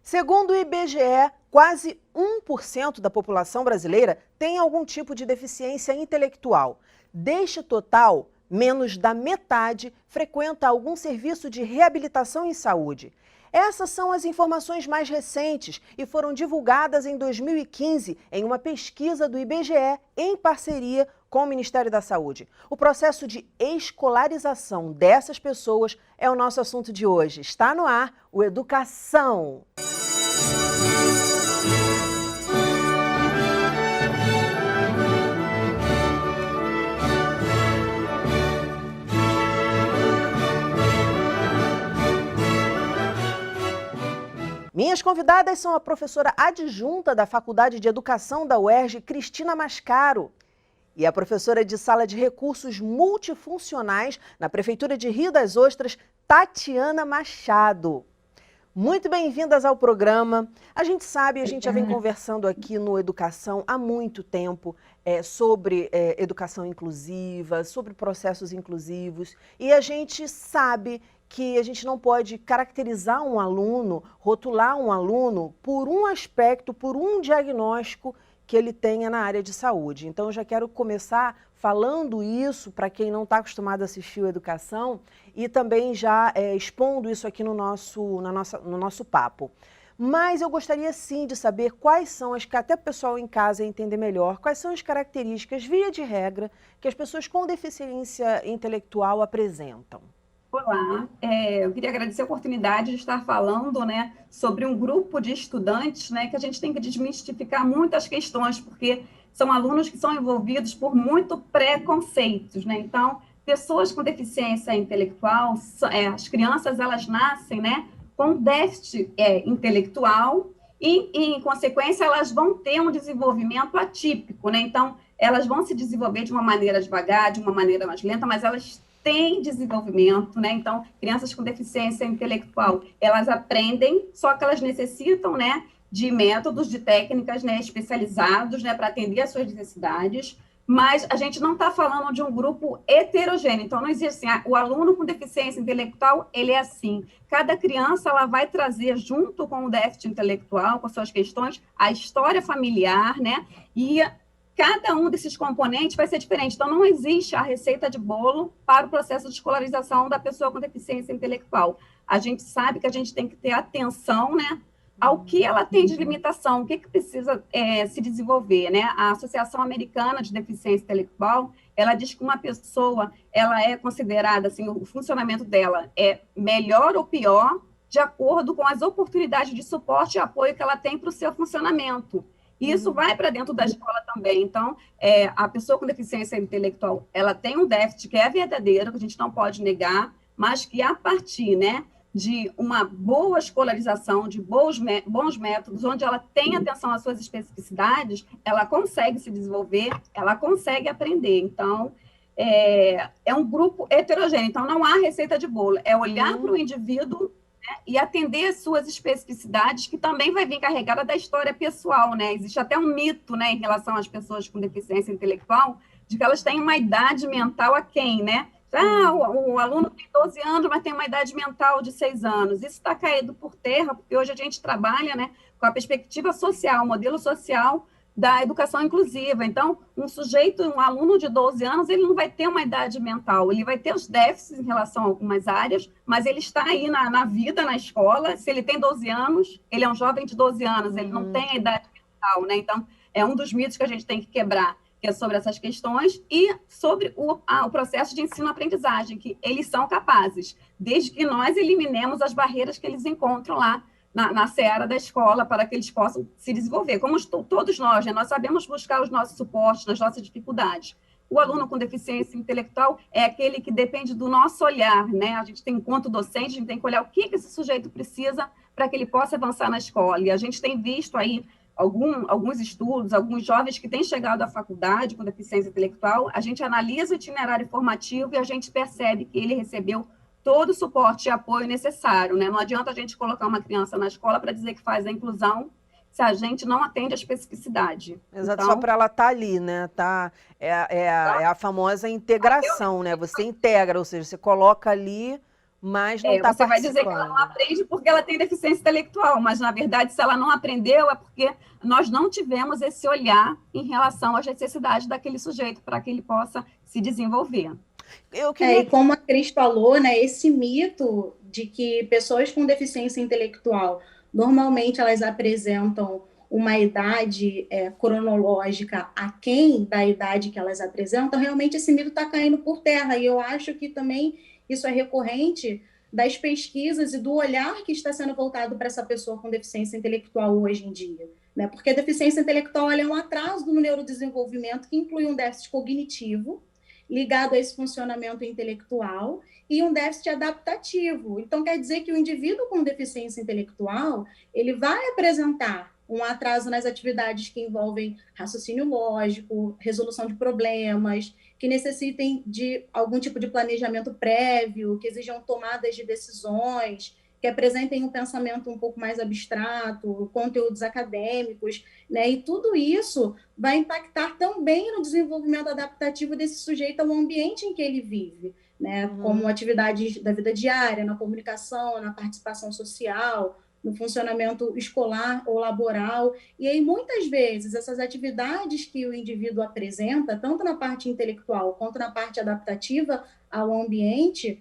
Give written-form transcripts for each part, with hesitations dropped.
Segundo o IBGE, quase 1% da população brasileira tem algum tipo de deficiência intelectual. Deste total, menos da metade frequenta algum serviço de reabilitação em saúde. Essas são as informações mais recentes e foram divulgadas em 2015 em uma pesquisa do IBGE em parceria com o Ministério da Saúde. O processo de escolarização dessas pessoas é o nosso assunto de hoje. Está no ar o Educação. Minhas convidadas são a professora adjunta da Faculdade de Educação da UERJ, Cristina Mascaro, e a professora de Sala de Recursos Multifuncionais na Prefeitura de Rio das Ostras, Tatiana Machado. Muito bem-vindas ao programa. A gente sabe, a gente já vem conversando aqui no Educação há muito tempo sobre educação inclusiva, sobre processos inclusivos, e a gente sabe que a gente não pode caracterizar um aluno, rotular um aluno por um aspecto, por um diagnóstico que ele tenha na área de saúde. Então, eu já quero começar falando isso para quem não está acostumado a assistir o Educação e também já expondo isso aqui no nosso papo. Mas eu gostaria sim de saber quais são até o pessoal em casa entender melhor, quais são as características, via de regra, que as pessoas com deficiência intelectual apresentam. Olá, eu queria agradecer a oportunidade de estar falando, sobre um grupo de estudantes, que a gente tem que desmistificar muitas questões, porque são alunos que são envolvidos por muito preconceitos, Então, pessoas com deficiência intelectual, as crianças, elas nascem, com déficit intelectual e, em consequência, elas vão ter um desenvolvimento atípico, Então, elas vão se desenvolver de uma maneira devagar, de uma maneira mais lenta, mas elas têm desenvolvimento, Então, crianças com deficiência intelectual, elas aprendem, só que elas necessitam, de métodos, de técnicas, especializados, para atender às suas necessidades, mas a gente não está falando de um grupo heterogêneo, então não existe assim, o aluno com deficiência intelectual, ele é assim, cada criança, ela vai trazer junto com o déficit intelectual, com suas questões, a história familiar, e cada um desses componentes vai ser diferente. Então, não existe a receita de bolo para o processo de escolarização da pessoa com deficiência intelectual. A gente sabe que a gente tem que ter atenção, ao que ela tem de limitação, o que precisa se desenvolver, A Associação Americana de Deficiência Intelectual, ela diz que uma pessoa, ela é considerada, assim, o funcionamento dela é melhor ou pior de acordo com as oportunidades de suporte e apoio que ela tem para o seu funcionamento. E isso vai para dentro da escola também. Então, a pessoa com deficiência intelectual, ela tem um déficit que é verdadeiro, que a gente não pode negar, mas que a partir, de uma boa escolarização, de bons métodos, onde ela tem atenção às suas especificidades, ela consegue se desenvolver, ela consegue aprender. Então, é um grupo heterogêneo. Então, não há receita de bolo. É olhar para o indivíduo e atender as suas especificidades, que também vai vir carregada da história pessoal, Existe até um mito, em relação às pessoas com deficiência intelectual, de que elas têm uma idade mental aquém, o aluno tem 12 anos, mas tem uma idade mental de 6 anos. Isso está caído por terra, porque hoje a gente trabalha, com a perspectiva social, o modelo social da educação inclusiva. Então, um aluno de 12 anos, ele não vai ter uma idade mental, ele vai ter os déficits em relação a algumas áreas, mas ele está aí na vida, na escola. Se ele tem 12 anos, ele é um jovem de 12 anos, ele não tem a idade mental, Então, é um dos mitos que a gente tem que quebrar, que é sobre essas questões e sobre o processo de ensino-aprendizagem, que eles são capazes, desde que nós eliminemos as barreiras que eles encontram lá na seara da escola, para que eles possam se desenvolver. Como todos nós, nós sabemos buscar os nossos suportes nas nossas dificuldades. O aluno com deficiência intelectual é aquele que depende do nosso olhar, A gente tem, enquanto docente, a gente tem que olhar o que esse sujeito precisa para que ele possa avançar na escola. E a gente tem visto aí alguns estudos, alguns jovens que têm chegado à faculdade com deficiência intelectual, a gente analisa o itinerário formativo e a gente percebe que ele recebeu todo o suporte e apoio necessário, Não adianta a gente colocar uma criança na escola para dizer que faz a inclusão se a gente não atende a especificidade. Exato, então, só para ela estar ali, É a famosa integração, Você integra, ou seja, você coloca ali, mas não está Você vai dizer que ela não aprende porque ela tem deficiência intelectual, mas, na verdade, se ela não aprendeu, é porque nós não tivemos esse olhar em relação às necessidades daquele sujeito para que ele possa se desenvolver. E como a Cris falou, né, esse mito de que pessoas com deficiência intelectual, normalmente elas apresentam uma idade cronológica aquém da idade que elas apresentam, realmente esse mito está caindo por terra. E eu acho que também isso é recorrente das pesquisas e do olhar que está sendo voltado para essa pessoa com deficiência intelectual hoje em dia. Né? Porque a deficiência intelectual é um atraso no neurodesenvolvimento que inclui um déficit cognitivo, ligado a esse funcionamento intelectual, e um déficit adaptativo. Então, quer dizer que o indivíduo com deficiência intelectual, ele vai apresentar um atraso nas atividades que envolvem raciocínio lógico, resolução de problemas, que necessitem de algum tipo de planejamento prévio, que exijam tomadas de decisões, que apresentem um pensamento um pouco mais abstrato, conteúdos acadêmicos, né? E tudo isso vai impactar também no desenvolvimento adaptativo desse sujeito ao ambiente em que ele vive, né? Como atividades da vida diária, na comunicação, na participação social, no funcionamento escolar ou laboral. E aí, muitas vezes, essas atividades que o indivíduo apresenta, tanto na parte intelectual quanto na parte adaptativa ao ambiente,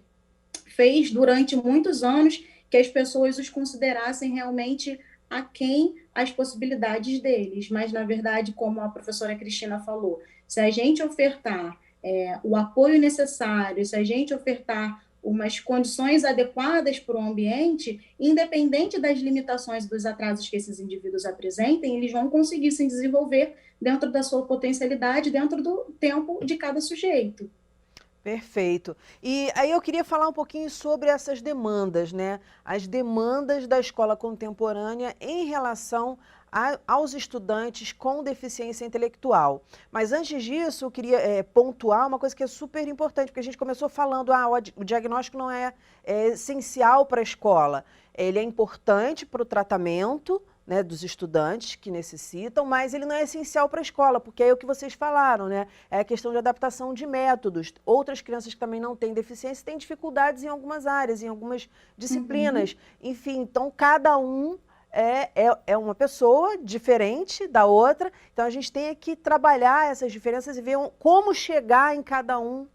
fez durante muitos anos que as pessoas os considerassem realmente aquém as possibilidades deles. Mas, na verdade, como a professora Cristina falou, se a gente ofertar o apoio necessário, se a gente ofertar umas condições adequadas para o ambiente, independente das limitações e dos atrasos que esses indivíduos apresentem, eles vão conseguir se desenvolver dentro da sua potencialidade, dentro do tempo de cada sujeito. Perfeito. E aí eu queria falar um pouquinho sobre essas demandas, né? As demandas da escola contemporânea em relação aos estudantes com deficiência intelectual. Mas antes disso, eu queria pontuar uma coisa que é super importante, porque a gente começou falando, o diagnóstico não é essencial para a escola. Ele é importante para o tratamento, né, dos estudantes que necessitam, mas ele não é essencial para a escola, porque é o que vocês falaram, né? É a questão de adaptação de métodos. Outras crianças que também não têm deficiência têm dificuldades em algumas áreas, em algumas disciplinas. Enfim, então cada um é uma pessoa diferente da outra, então a gente tem que trabalhar essas diferenças e ver como chegar em cada um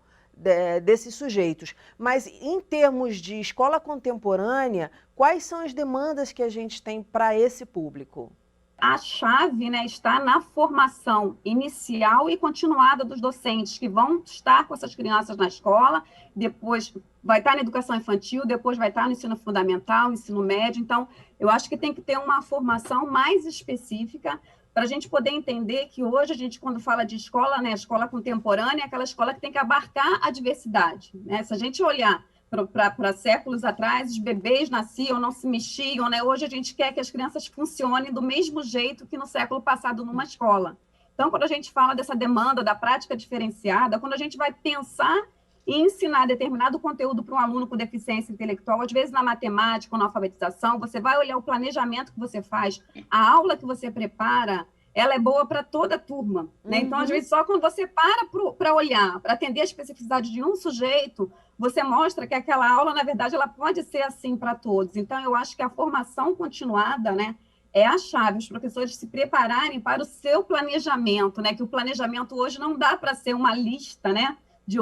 desses sujeitos. Mas em termos de escola contemporânea, quais são as demandas que a gente tem para esse público? A chave, né, está na formação inicial e continuada dos docentes que vão estar com essas crianças na escola, depois vai estar na educação infantil, depois vai estar no ensino fundamental, ensino médio. Então, eu acho que tem que ter uma formação mais específica para a gente poder entender que hoje a gente, quando fala de escola, né, escola contemporânea, é aquela escola que tem que abarcar a diversidade, né? Se a gente olhar para séculos atrás, os bebês nasciam, não se mexiam, né? Hoje a gente quer que as crianças funcionem do mesmo jeito que no século passado numa escola. Então, quando a gente fala dessa demanda da prática diferenciada, quando a gente vai pensar em ensinar determinado conteúdo para um aluno com deficiência intelectual, às vezes na matemática ou na alfabetização, você vai olhar o planejamento que você faz, a aula que você prepara, ela é boa para toda a turma, né? Então, às vezes, só quando você para olhar, para atender a especificidade de um sujeito, você mostra que aquela aula, na verdade, ela pode ser assim para todos. Então, eu acho que a formação continuada, né, é a chave, os professores se prepararem para o seu planejamento, né? Que o planejamento hoje não dá para ser uma lista, né,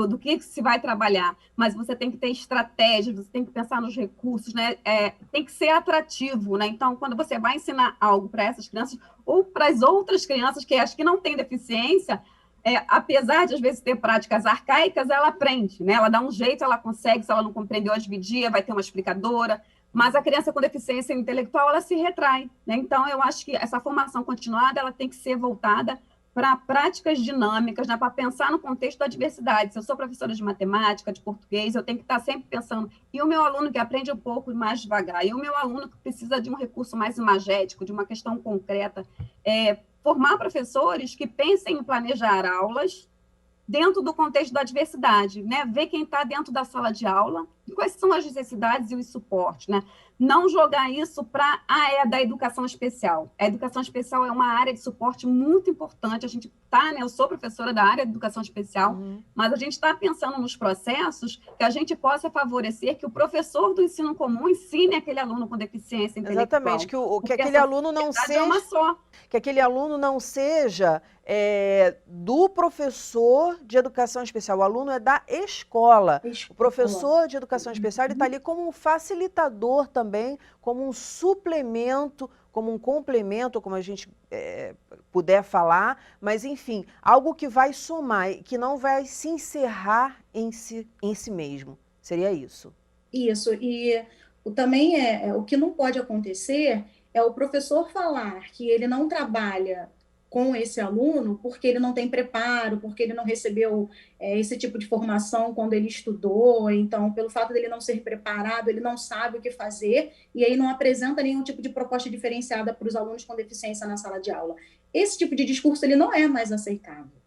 do que se vai trabalhar, mas você tem que ter estratégias, você tem que pensar nos recursos, né? Tem que ser atrativo, né? Então, quando você vai ensinar algo para essas crianças ou para as outras crianças que acho que não têm deficiência, apesar de às vezes ter práticas arcaicas, ela aprende, né? Ela dá um jeito, ela consegue, se ela não compreendeu a dividir, vai ter uma explicadora, mas a criança com deficiência intelectual, ela se retrai, né? Então, eu acho que essa formação continuada, ela tem que ser voltada para práticas dinâmicas, né, para pensar no contexto da diversidade. Se eu sou professora de matemática, de português, eu tenho que estar sempre pensando, e o meu aluno que aprende um pouco mais devagar, e o meu aluno que precisa de um recurso mais imagético, de uma questão concreta, formar professores que pensem em planejar aulas dentro do contexto da diversidade, né? Ver quem está dentro da sala de aula, quais são as necessidades e os suportes, né? Não jogar isso para, é da educação especial. A educação especial é uma área de suporte muito importante. A gente está, né? Eu sou professora da área de educação especial, mas a gente está pensando nos processos que a gente possa favorecer que o professor do ensino comum ensine aquele aluno com deficiência intelectual. Exatamente, que aquele aluno não seja... É uma só. Que aquele aluno não seja do professor de educação especial. O aluno é da escola. O professor de educação especial ele está ali como um facilitador também, como um suplemento, como um complemento, como a gente puder falar, mas enfim, algo que vai somar, que não vai se encerrar em si mesmo. Seria isso. Isso, e também o que não pode acontecer é o professor falar que ele não trabalha com esse aluno porque ele não tem preparo, porque ele não recebeu esse tipo de formação quando ele estudou, então, pelo fato dele não ser preparado, ele não sabe o que fazer, e aí não apresenta nenhum tipo de proposta diferenciada para os alunos com deficiência na sala de aula. Esse tipo de discurso ele não é mais aceitável,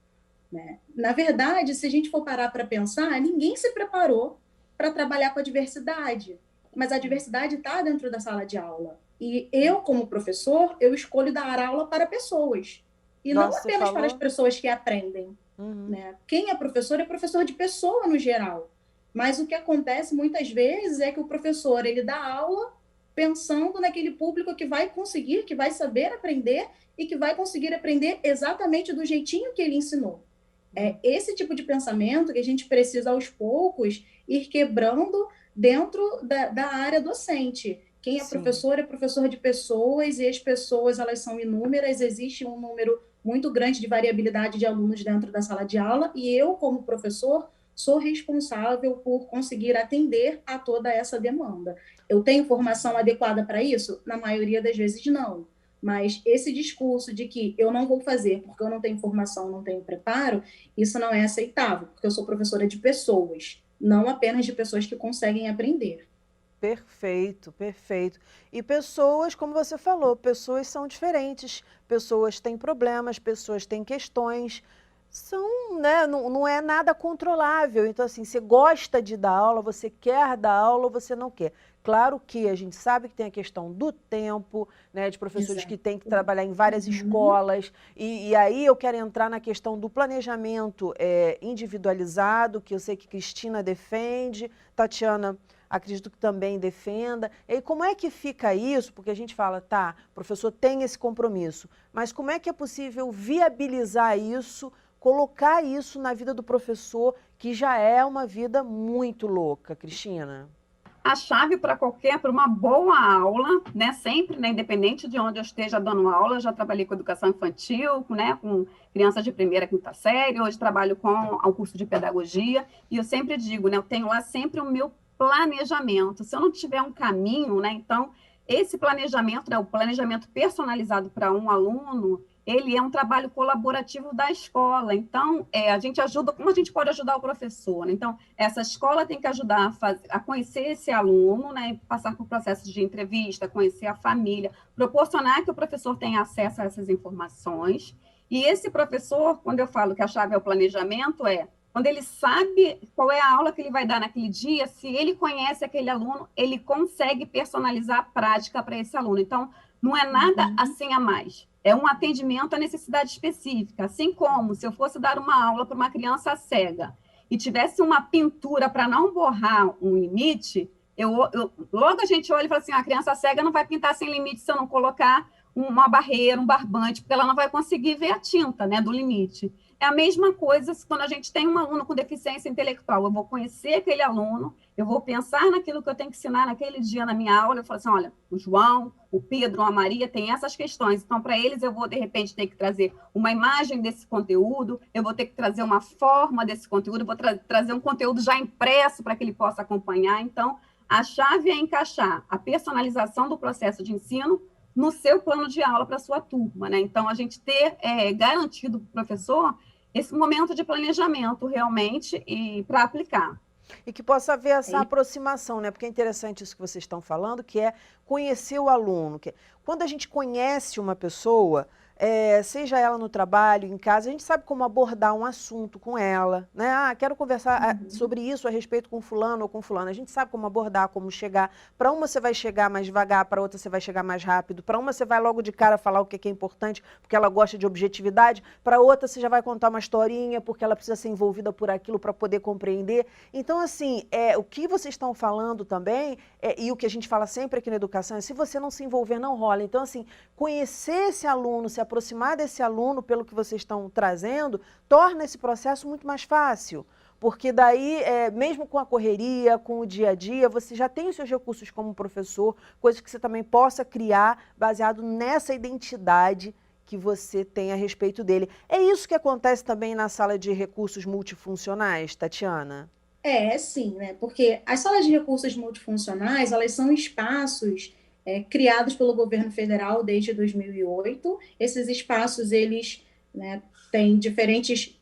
né? Na verdade, se a gente for parar para pensar, ninguém se preparou para trabalhar com a diversidade, mas a diversidade está dentro da sala de aula. E eu, como professor, eu escolho dar aula para pessoas. E não apenas para as pessoas que aprendem. Né? Quem é professor de pessoa no geral. Mas o que acontece muitas vezes é que o professor ele dá aula pensando naquele público que vai conseguir, que vai saber aprender e que vai conseguir aprender exatamente do jeitinho que ele ensinou. É esse tipo de pensamento que a gente precisa, aos poucos, ir quebrando dentro da área docente. Quem é professor de pessoas, e as pessoas elas são inúmeras, existe um número muito grande de variabilidade de alunos dentro da sala de aula, e eu, como professor, sou responsável por conseguir atender a toda essa demanda. Eu tenho formação adequada para isso? Na maioria das vezes, não. Mas esse discurso de que eu não vou fazer porque eu não tenho formação, não tenho preparo, isso não é aceitável, porque eu sou professora de pessoas, não apenas de pessoas que conseguem aprender. Perfeito, perfeito. E pessoas, como você falou, pessoas são diferentes, pessoas têm problemas, pessoas têm questões, né, não é nada controlável. Então, assim, você gosta de dar aula, você quer dar aula ou você não quer. Claro que a gente sabe que tem a questão do tempo, né, de professores que têm que trabalhar em várias escolas, e aí eu quero entrar na questão do planejamento individualizado, que eu sei que Cristina defende, Tatiana acredito que também defenda. E aí, como é que fica isso? Porque a gente fala, tá, o professor tem esse compromisso, mas como é que é possível viabilizar isso, colocar isso na vida do professor, que já é uma vida muito louca, Cristina? A chave para uma boa aula, né, sempre, né, independente de onde eu esteja dando aula, eu já trabalhei com educação infantil, né, com crianças de 1ª, 5ª série, hoje trabalho com o curso de pedagogia, e eu sempre digo, né, eu tenho lá sempre o meu planejamento. Se eu não tiver um caminho, né, então, esse planejamento, né, o planejamento personalizado para um aluno, ele é um trabalho colaborativo da escola. Então, a gente ajuda, como a gente pode ajudar o professor? Né? Então, essa escola tem que ajudar a conhecer esse aluno, né, passar por processos de entrevista, conhecer a família, proporcionar que o professor tenha acesso a essas informações. E esse professor, quando eu falo que a chave é o planejamento, quando ele sabe qual é a aula que ele vai dar naquele dia, se ele conhece aquele aluno, ele consegue personalizar a prática para esse aluno. Então, não é nada assim a mais. É um atendimento à necessidade específica. Assim como se eu fosse dar uma aula para uma criança cega e tivesse uma pintura para não borrar um limite, logo a gente olha e fala assim, a criança cega não vai pintar sem limite se eu não colocar uma barreira, um barbante, porque ela não vai conseguir ver a tinta, né, do limite. É a mesma coisa quando a gente tem um aluno com deficiência intelectual. Eu vou conhecer aquele aluno, eu vou pensar naquilo que eu tenho que ensinar naquele dia na minha aula. Eu falo assim, olha, o João, o Pedro, a Maria tem essas questões. Então, para eles, eu vou, de repente, ter que trazer uma imagem desse conteúdo, eu vou ter que trazer uma forma desse conteúdo, eu vou trazer um conteúdo já impresso para que ele possa acompanhar. Então, a chave é encaixar a personalização do processo de ensino no seu plano de aula para a sua turma, né? Então, a gente ter garantido para o professor esse momento de planejamento realmente e para aplicar. E que possa haver essa aproximação, né? Porque é interessante isso que vocês estão falando, que é conhecer o aluno. Quando a gente conhece uma pessoa, seja ela no trabalho, em casa, a gente sabe como abordar um assunto com ela, né? Ah, quero conversar sobre isso a respeito com fulano ou com fulano. A gente sabe como abordar, como chegar. Para uma você vai chegar mais devagar, para outra você vai chegar mais rápido. Para uma você vai logo de cara falar o que é importante, porque ela gosta de objetividade. Para outra você já vai contar uma historinha, porque ela precisa ser envolvida por aquilo para poder compreender. Então, assim, o que vocês estão falando também, e o que a gente fala sempre aqui na educação, é se você não se envolver, não rola. Então, assim, conhecer esse aluno, se aproximar desse aluno, pelo que vocês estão trazendo, torna esse processo muito mais fácil. Porque daí, mesmo com a correria, com o dia a dia, você já tem os seus recursos como professor, coisas que você também possa criar baseado nessa identidade que você tem a respeito dele. É isso que acontece também na sala de recursos multifuncionais, Tatiana? Sim, né? Porque as salas de recursos multifuncionais, elas são espaços criados pelo governo federal desde 2008. Esses espaços, eles, né, têm diferentes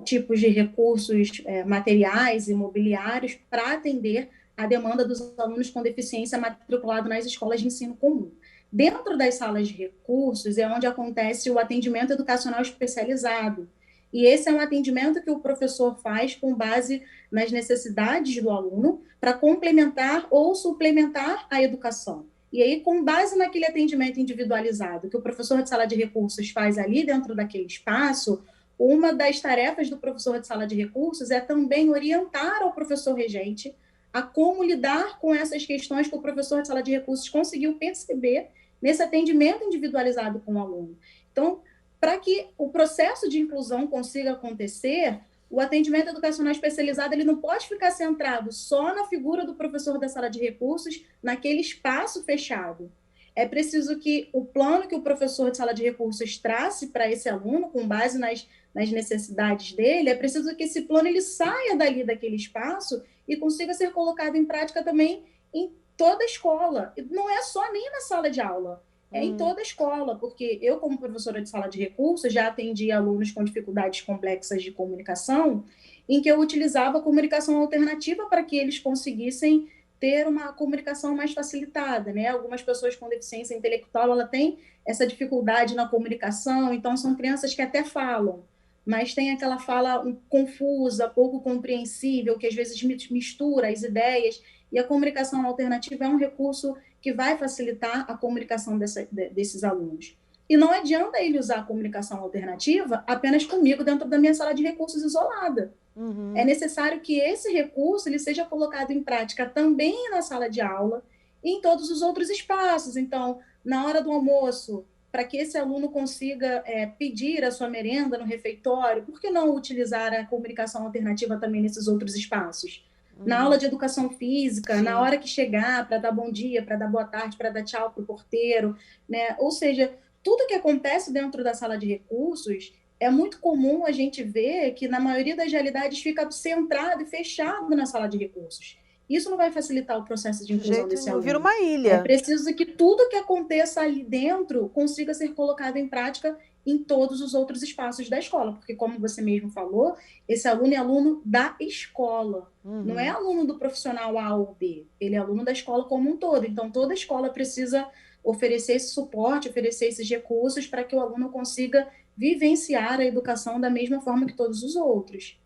tipos de recursos materiais e imobiliários para atender a demanda dos alunos com deficiência matriculados nas escolas de ensino comum. Dentro das salas de recursos é onde acontece o atendimento educacional especializado. E esse é um atendimento que o professor faz com base nas necessidades do aluno para complementar ou suplementar a educação. E aí, com base naquele atendimento individualizado que o professor de sala de recursos faz ali dentro daquele espaço, uma das tarefas do professor de sala de recursos é também orientar ao professor regente a como lidar com essas questões que o professor de sala de recursos conseguiu perceber nesse atendimento individualizado com o aluno. Então, para que o processo de inclusão consiga acontecer, o atendimento educacional especializado ele não pode ficar centrado só na figura do professor da sala de recursos, naquele espaço fechado. É preciso que o plano que o professor de sala de recursos trace para esse aluno, com base nas necessidades dele, é preciso que esse plano ele saia dali daquele espaço e consiga ser colocado em prática também em toda a escola. Não é só nem na sala de aula, é em toda a escola, porque eu, como professora de sala de recursos, já atendi alunos com dificuldades complexas de comunicação, em que eu utilizava a comunicação alternativa para que eles conseguissem ter uma comunicação mais facilitada, né? Algumas pessoas com deficiência intelectual, ela tem essa dificuldade na comunicação, então são crianças que até falam, mas tem aquela fala confusa, pouco compreensível, que às vezes mistura as ideias, e a comunicação alternativa é um recurso que vai facilitar a comunicação desses alunos. E não adianta ele usar a comunicação alternativa apenas comigo dentro da minha sala de recursos isolada. Uhum. É necessário que esse recurso ele seja colocado em prática também na sala de aula e em todos os outros espaços. Então, na hora do almoço, para que esse aluno consiga pedir a sua merenda no refeitório, por que não utilizar a comunicação alternativa também nesses outros espaços? Na aula de educação física, Sim. na hora que chegar, para dar bom dia, para dar boa tarde, para dar tchau para o porteiro, né? Ou seja, tudo que acontece dentro da sala de recursos, é muito comum a gente ver que, na maioria das realidades, fica centrado e fechado na sala de recursos. Isso não vai facilitar o processo de inclusão desse aluno. Vira uma ilha. É preciso que tudo que aconteça ali dentro consiga ser colocado em prática em todos os outros espaços da escola, porque, como você mesmo falou, esse aluno é aluno da escola, não é aluno do profissional A ou B, ele é aluno da escola como um todo. Então, toda escola precisa oferecer esse suporte, oferecer esses recursos para que o aluno consiga vivenciar a educação da mesma forma que todos os outros.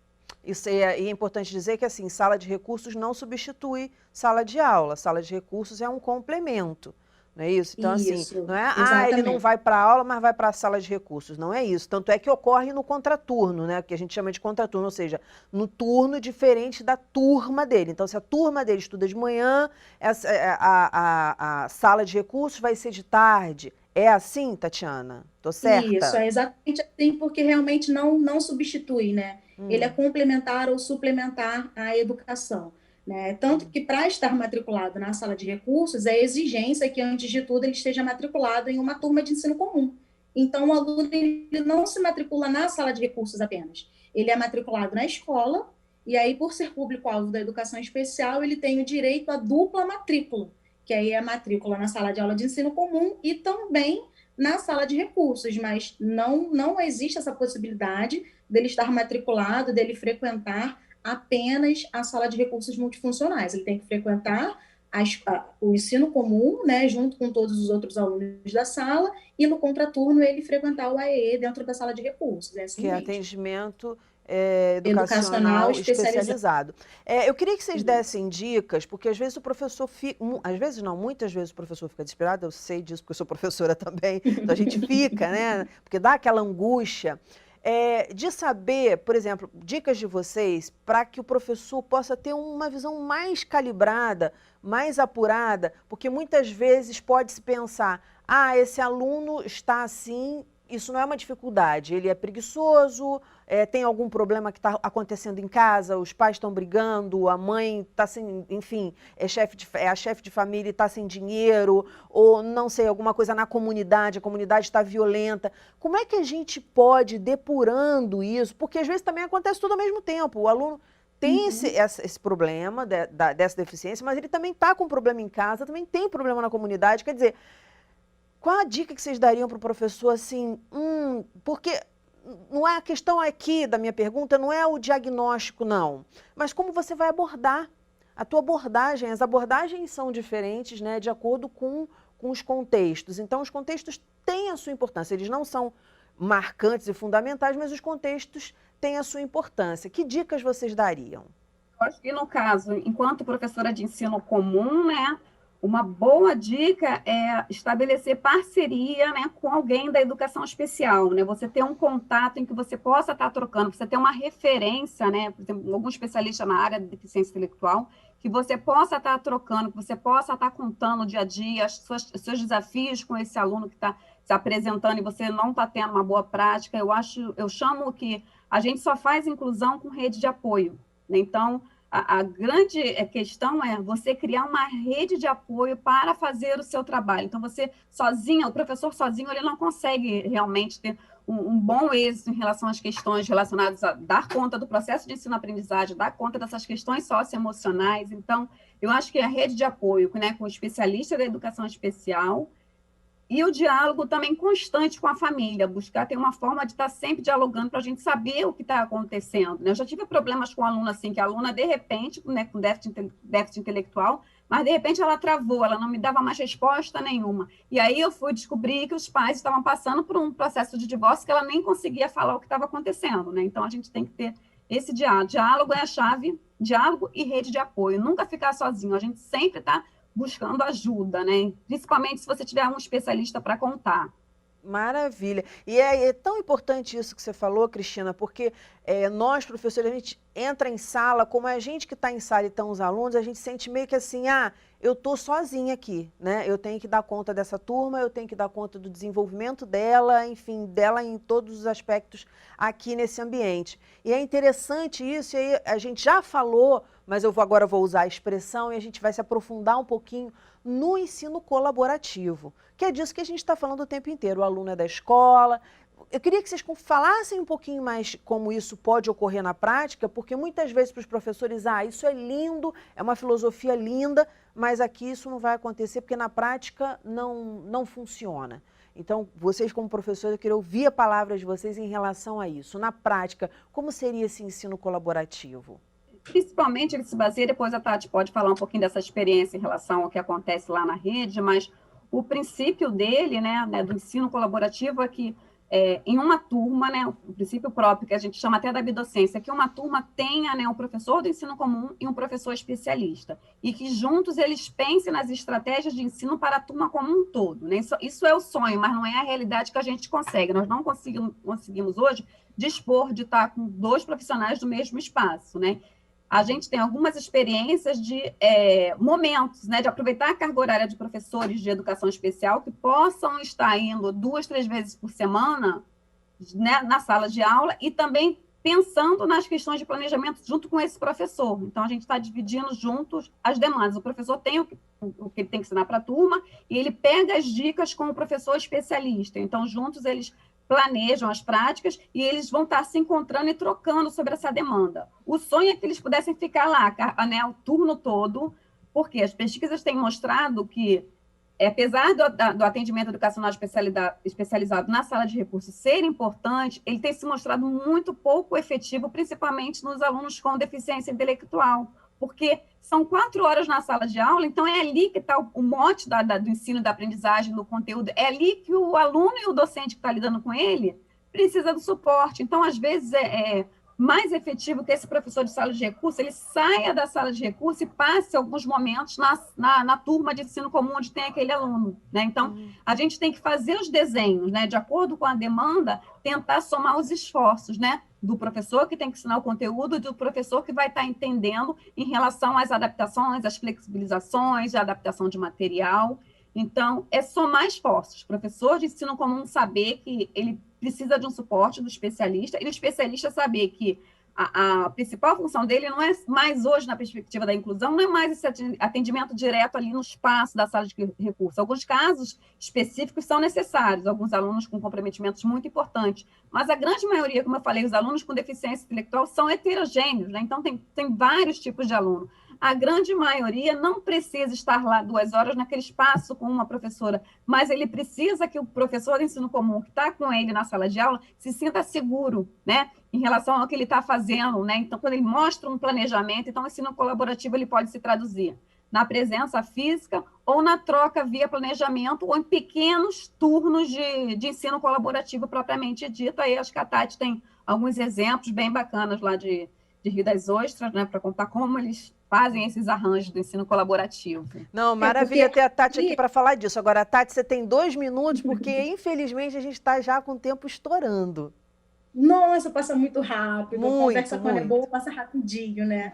Isso é importante dizer que, assim, sala de recursos não substitui sala de aula. Sala de recursos é um complemento, não é isso? Então, Isso, assim, não é, exatamente. ele não vai para a aula, mas vai para a sala de recursos. Não é isso. Tanto é que ocorre no contraturno, né? Que a gente chama de contraturno, ou seja, no turno diferente da turma dele. Então, se a turma dele estuda de manhã, a sala de recursos vai ser de tarde. É assim, Tatiana? Tô certa? Isso, é exatamente assim, porque realmente não substitui, né? Ele é complementar ou suplementar à educação, né? Tanto que, para estar matriculado na sala de recursos, é exigência que, antes de tudo, ele esteja matriculado em uma turma de ensino comum. Então, o aluno ele não se matricula na sala de recursos apenas. Ele é matriculado na escola, e aí, por ser público-alvo da educação especial, ele tem o direito à dupla matrícula, que aí é a matrícula na sala de aula de ensino comum e também na sala de recursos, mas não existe essa possibilidade dele estar matriculado, dele frequentar apenas a sala de recursos multifuncionais. Ele tem que frequentar o ensino comum, né, junto com todos os outros alunos da sala, e no contraturno ele frequentar o AEE dentro da sala de recursos. É assim Que é mesmo. atendimento Educacional educacional especializado. especializado. Eu queria que vocês dessem dicas, porque às vezes o professor fica, às vezes não, muitas vezes o professor fica desesperado, eu sei disso porque eu sou professora também, então a gente fica, né? Porque dá aquela angústia de saber, por exemplo, dicas de vocês para que o professor possa ter uma visão mais calibrada, mais apurada, porque muitas vezes pode-se pensar, esse aluno está assim, isso não é uma dificuldade, ele é preguiçoso, tem algum problema que está acontecendo em casa, os pais estão brigando, a mãe está sem, enfim, é a chefe de família e está sem dinheiro, ou não sei, alguma coisa na comunidade, a comunidade está violenta. Como é que a gente pode ir depurando isso? Porque às vezes também acontece tudo ao mesmo tempo. O aluno tem esse problema dessa deficiência, mas ele também está com problema em casa, também tem problema na comunidade. Quer dizer, qual a dica que vocês dariam para o professor, assim, porque não é a questão aqui da minha pergunta, não é o diagnóstico, não, mas como você vai abordar, a tua abordagem, as abordagens são diferentes, né, de acordo com os contextos. Então, os contextos têm a sua importância, eles não são marcantes e fundamentais, mas os contextos têm a sua importância. Que dicas vocês dariam? Eu acho que, no caso, enquanto professora de ensino comum, né, uma boa dica é estabelecer parceria, né, com alguém da educação especial, né? Você ter um contato em que você possa estar trocando, você ter uma referência, né? Por exemplo, algum especialista na área de deficiência intelectual, que você possa estar trocando, que você possa estar contando dia a dia os seus desafios com esse aluno que está se apresentando e você não está tendo uma boa prática. Eu chamo que a gente só faz inclusão com rede de apoio, né? Então, a grande questão é você criar uma rede de apoio para fazer o seu trabalho. Então, você sozinho, o professor sozinho, ele não consegue realmente ter um bom êxito em relação às questões relacionadas a dar conta do processo de ensino-aprendizagem, dar conta dessas questões socioemocionais. Então, eu acho que a rede de apoio, né, com o especialista da educação especial, e o diálogo também constante com a família, buscar ter uma forma de estar sempre dialogando para a gente saber o que está acontecendo, né? Eu já tive problemas com a aluna, assim, que a aluna, de repente, né, com déficit intelectual, mas, de repente, ela travou, ela não me dava mais resposta nenhuma. E aí eu fui descobrir que os pais estavam passando por um processo de divórcio que ela nem conseguia falar o que estava acontecendo, né? Então, a gente tem que ter esse diálogo. Diálogo é a chave, diálogo e rede de apoio. Nunca ficar sozinho, a gente sempre está buscando ajuda, né? Principalmente se você tiver um especialista para contar. Maravilha. E é tão importante isso que você falou, Cristina, porque nós, professores, a gente entra em sala, como é a gente que está em sala e estão os alunos, a gente sente meio que assim, eu estou sozinha aqui, né? Eu tenho que dar conta dessa turma, eu tenho que dar conta do desenvolvimento dela, enfim, dela em todos os aspectos aqui nesse ambiente. E é interessante isso, e aí a gente já falou, mas agora vou usar a expressão e a gente vai se aprofundar um pouquinho no ensino colaborativo, que é disso que a gente está falando o tempo inteiro. O aluno é da escola. Eu queria que vocês falassem um pouquinho mais como isso pode ocorrer na prática, porque muitas vezes para os professores, isso é lindo, é uma filosofia linda, mas aqui isso não vai acontecer porque na prática não funciona. Então, vocês como professores, eu queria ouvir a palavra de vocês em relação a isso. Na prática, como seria esse ensino colaborativo? Principalmente ele se baseia, depois a Tati pode falar um pouquinho dessa experiência em relação ao que acontece lá na rede, mas o princípio dele, né, do ensino colaborativo é que em uma turma, né, o princípio próprio que a gente chama até da bidocência, é que uma turma tenha, né, um professor do ensino comum e um professor especialista, e que juntos eles pensem nas estratégias de ensino para a turma como um todo, né? Isso é o sonho, mas não é a realidade que a gente consegue. Nós não conseguimos hoje dispor de estar com 2 profissionais do mesmo espaço, né? A gente tem algumas experiências de momentos, né, de aproveitar a carga horária de professores de educação especial que possam estar indo 2, 3 vezes por semana, né, na sala de aula e também pensando nas questões de planejamento junto com esse professor. Então, a gente está dividindo juntos as demandas. O professor tem o que ele tem que ensinar para a turma e ele pega as dicas com o professor especialista. Então, juntos eles planejam as práticas e eles vão estar se encontrando e trocando sobre essa demanda. O sonho é que eles pudessem ficar lá, né, o turno todo, porque as pesquisas têm mostrado que, apesar do atendimento educacional especializado na sala de recursos ser importante, ele tem se mostrado muito pouco efetivo, principalmente nos alunos com deficiência intelectual, porque são 4 horas na sala de aula, então é ali que está o mote do ensino, da aprendizagem, do conteúdo, é ali que o aluno e o docente que está lidando com ele precisa do suporte. Então, às vezes, é mais efetivo que esse professor de sala de recurso, ele saia da sala de recurso e passe alguns momentos na turma de ensino comum onde tem aquele aluno, né? Então, a gente tem que fazer os desenhos, né? De acordo com a demanda, tentar somar os esforços, né? Do professor que tem que ensinar o conteúdo, do professor que vai estar entendendo em relação às adaptações, às flexibilizações, à adaptação de material. Então, é somar esforços. O professor de ensino comum saber que ele precisa de um suporte do especialista, e o especialista saber que a principal função dele não é mais hoje, na perspectiva da inclusão, não é mais esse atendimento direto ali no espaço da sala de recurso. Alguns casos específicos são necessários, alguns alunos com comprometimentos muito importantes, mas a grande maioria, como eu falei, os alunos com deficiência intelectual são heterogêneos, né? Então tem vários tipos de aluno. A grande maioria não precisa estar lá 2 horas naquele espaço com uma professora, mas ele precisa que o professor de ensino comum que está com ele na sala de aula se sinta seguro, né, em relação ao que ele está fazendo, né? Então, quando ele mostra um planejamento, então o ensino colaborativo ele pode se traduzir na presença física ou na troca via planejamento ou em pequenos turnos de ensino colaborativo propriamente dito. Aí acho que a Tati tem alguns exemplos bem bacanas lá de Rio das Ostras, né, para contar como eles fazem esses arranjos do ensino colaborativo. Não, maravilha ter a Tati aqui para falar disso. Agora, Tati, você tem 2 minutos, porque infelizmente a gente está já com o tempo estourando. Nossa, passa muito rápido. Muito, Conversa quando é boa, passa rapidinho, né?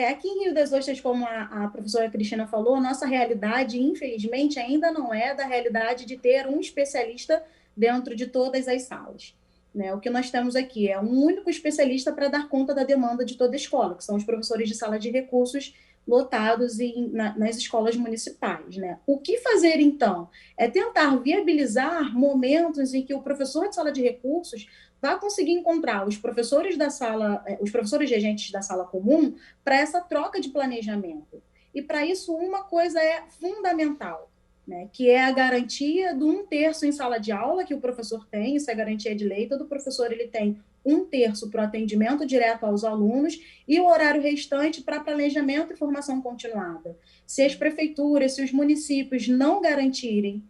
Aqui em Rio das Ostras, como a professora Cristina falou, nossa realidade, infelizmente, ainda não é da realidade de ter um especialista dentro de todas as salas. Né? O que nós temos aqui é um único especialista para dar conta da demanda de toda a escola, que são os professores de sala de recursos lotados nas escolas municipais. Né? O que fazer, então? É tentar viabilizar momentos em que o professor de sala de recursos vai conseguir encontrar os professores da sala, os professores regentes da sala comum para essa troca de planejamento. E para isso, uma coisa é fundamental, né, que é a garantia do 1/3 em sala de aula que o professor tem, isso é garantia de lei, todo professor ele tem 1/3 para o atendimento direto aos alunos e o horário restante para planejamento e formação continuada. Se as prefeituras, se os municípios não garantirem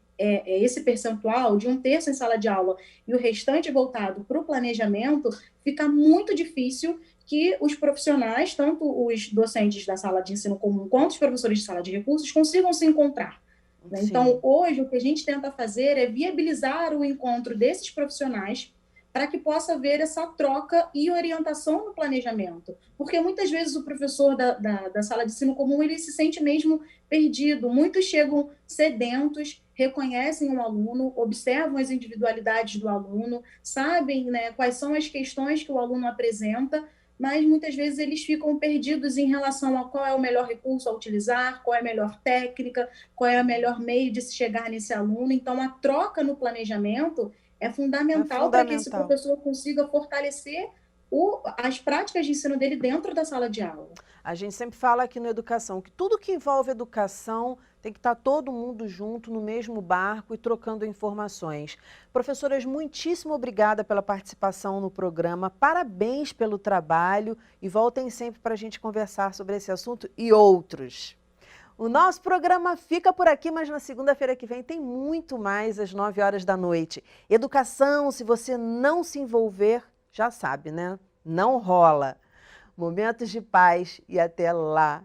esse percentual de 1/3 em sala de aula e o restante voltado para o planejamento, fica muito difícil que os profissionais, tanto os docentes da sala de ensino comum quanto os professores de sala de recursos, consigam se encontrar. Né? Então, hoje, o que a gente tenta fazer é viabilizar o encontro desses profissionais para que possa haver essa troca e orientação no planejamento. Porque muitas vezes o professor da sala de ensino comum ele se sente mesmo perdido. Muitos chegam sedentos, reconhecem o aluno, observam as individualidades do aluno, sabem, né, quais são as questões que o aluno apresenta, mas muitas vezes eles ficam perdidos em relação a qual é o melhor recurso a utilizar, qual é a melhor técnica, qual é o melhor meio de se chegar nesse aluno. Então, a troca no planejamento é fundamental para que esse professor consiga fortalecer as práticas de ensino dele dentro da sala de aula. A gente sempre fala aqui na educação que tudo que envolve educação tem que estar todo mundo junto no mesmo barco e trocando informações. Professoras, muitíssimo obrigada pela participação no programa, parabéns pelo trabalho e voltem sempre para a gente conversar sobre esse assunto e outros. O nosso programa fica por aqui, mas na segunda-feira que vem tem muito mais às 9 horas da noite. Educação, se você não se envolver, já sabe, né? Não rola. Momentos de paz e até lá.